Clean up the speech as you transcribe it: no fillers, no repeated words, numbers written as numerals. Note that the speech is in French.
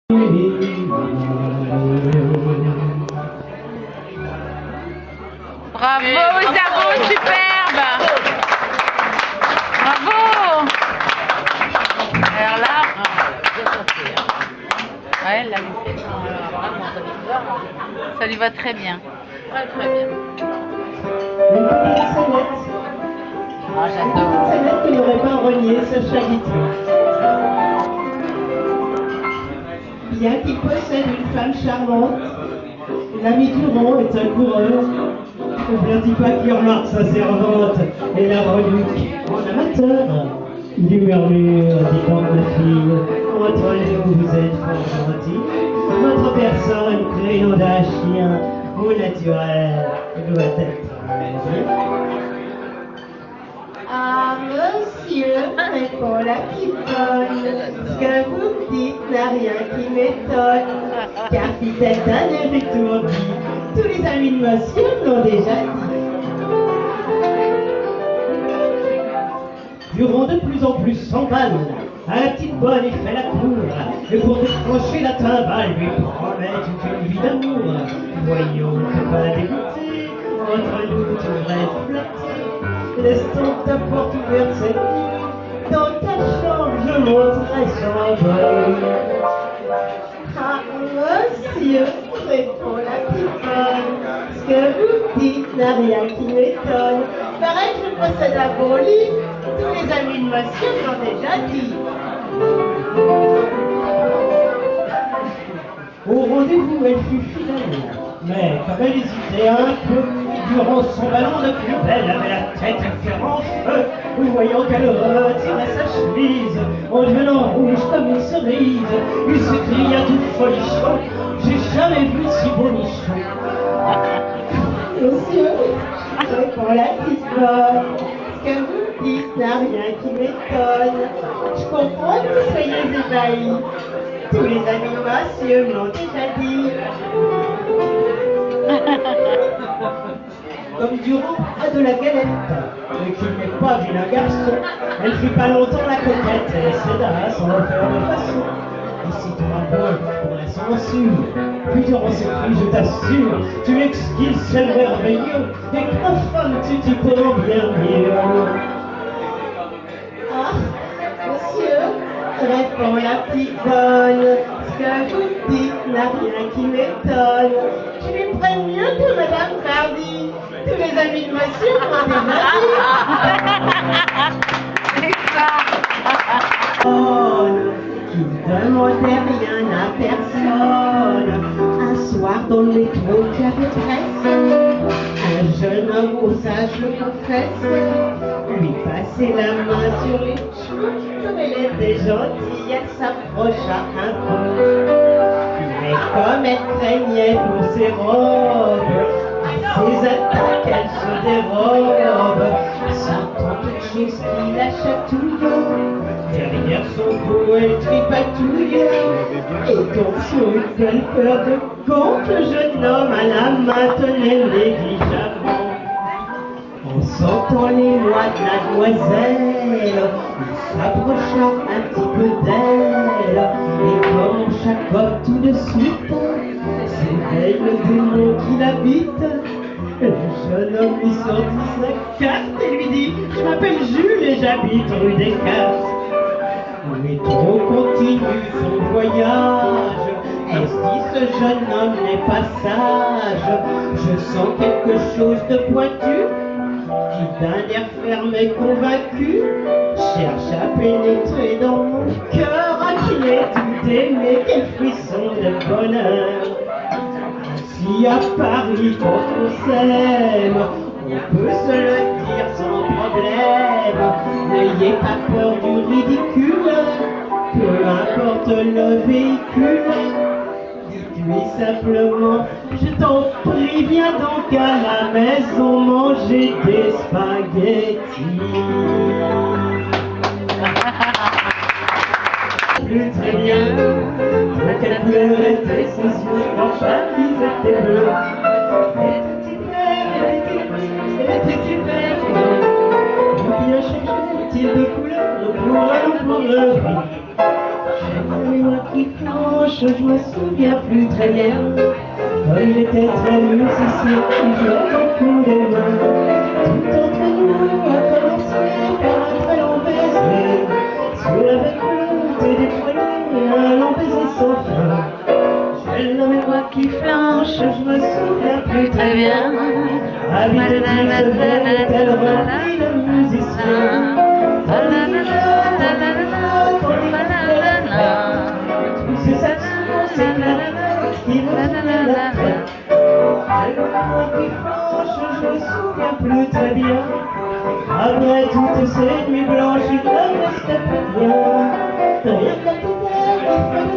Bravo, Isabeau, superbe. Bravo. Alors là, ouais, là, ça lui va très bien. Très très bien. Une petite sonnette. Ah, j'adore. Une sonnette que n'aurait pas renié ce chaviteux. Bien qu'il possède une femme charmante, l'ami Durand est un coureur. Ne dis pas qu'il remarque sa servante et la reluque en amateur. Il lui murmure, dit donc ma fille, entre nous vous êtes fort gentil. Votre personne, crayon d'un chien, au naturel, doit être bien. Ah, monsieur, répond la piponne, ce que vous dites n'a rien qui m'étonne, car fidèle d'un air étourdi, tous les amis de monsieur l'ont déjà dit. Durand de plus en plus s'emballe, à la petite bonne il fait la cour, et pour décrocher la timbale lui promet toute une vie d'amour. Voyons, t'es pas dégoûté, entre nous tu rêves flatté, laisse donc ta porte ouverte cette nuit, dans ta chambre je monterai sans vol. Ah, monsieur, répond la piponne, ce que vous dites n'a rien qui m'étonne, pareil que je possède un bon lit, tous les amis de monsieur l'ont déjà dit. Au rendez-vous, elle fut fidèle, mais comme elle hésitait un peu, Durand son ballon de plus belle avait la tête à faire en feu, voyant qu'elle retirait sa chemise, en devenant rouge comme une cerise, il s'écria tout folichon, j'ai jamais vu si beau nichon. Monsieur, répond la petite bonne, ce que vous dites n'a rien qui m'étonne. Je comprends que vous soyez ébahis. Tous les amis de monsieur me l'ont déjà dit. Comme Durand a de la galette, mais qu'il n'est pas vilain garçon, elle fut pas longtemps la coquette et céda sans le faire de façon. Ici ton bon pour la censure, puis Durand s'écrie, je t'assure, tu exquises, c'est merveilleux, et que ma femme tu t'y prends bien mieux. Ah, monsieur, répond la petite bonne, ce que vous dites n'a rien qui m'étonne. Je lui prends mieux que Madame Cardi. Tous les amis de monsieur m'ont déjà dit. Qui ne demandait rien à personne. Un soir dans le métro qui avait presse, un jeune homme au sage le confesse, lui passait la main sur les joues. Comme elle était gentille, elle s'approcha un peu. Mais comme elle craignait pour ses robes, à ses attaques elle se dérobe, sentant quelque chose qui la chatouille. Derrière son cou elle tripatouille, et tombe sur une belle paire de gants que le jeune homme à la main tenait négligemment. En sentant les noix de la demoiselle, il s'approcha un petit peu d'elle, et comme on chacote tout de suite, s'éveille le démon qui l'habite. Le jeune homme lui sortit sa carte et lui dit, je m'appelle Jules et j'habite rue des Cartes. Le métro continue son voyage. Est-ce que ce jeune homme n'est pas sage? Je sens quelque chose de pointu qui d'un air fermé convaincu cherche à pénétrer dans mon cœur. Ah, qu'il est tout aimé, quel frisson de bonheur. Si à Paris quand on s'aime, on peut se le dire sans problème. N'ayez pas peur du ridicule, peu importe le véhicule. Dites-lui simplement, je t'en prie, viens donc à la maison manger des spaghettis. Plus très bien, de quelle couleur étaient ses yeux, enfin ils étaient bleus. Elle était super, bien changé-t-il de couleur pour un pour le prix. J'ai la mémoire qui flanche, je me souviens plus très bien. Il était très musicien, il jouait beaucoup les mains. Tout entre nous a commencé par un très long baiser. Sous la vécoute et des poignets, un long baiser sans fin. J'ai la mémoire qui flanche, je me souviens plus très bien. Habite-t-il ce bel tel rempli de musiciens. C'est cette chose, c'est clarinette qui me fait la tête. J'ai la mémoire qui flanche, je me souviens plus très bien. Après toutes ces nuits blanches, il ne restait plus rien. Rien qu'à tout air qui fait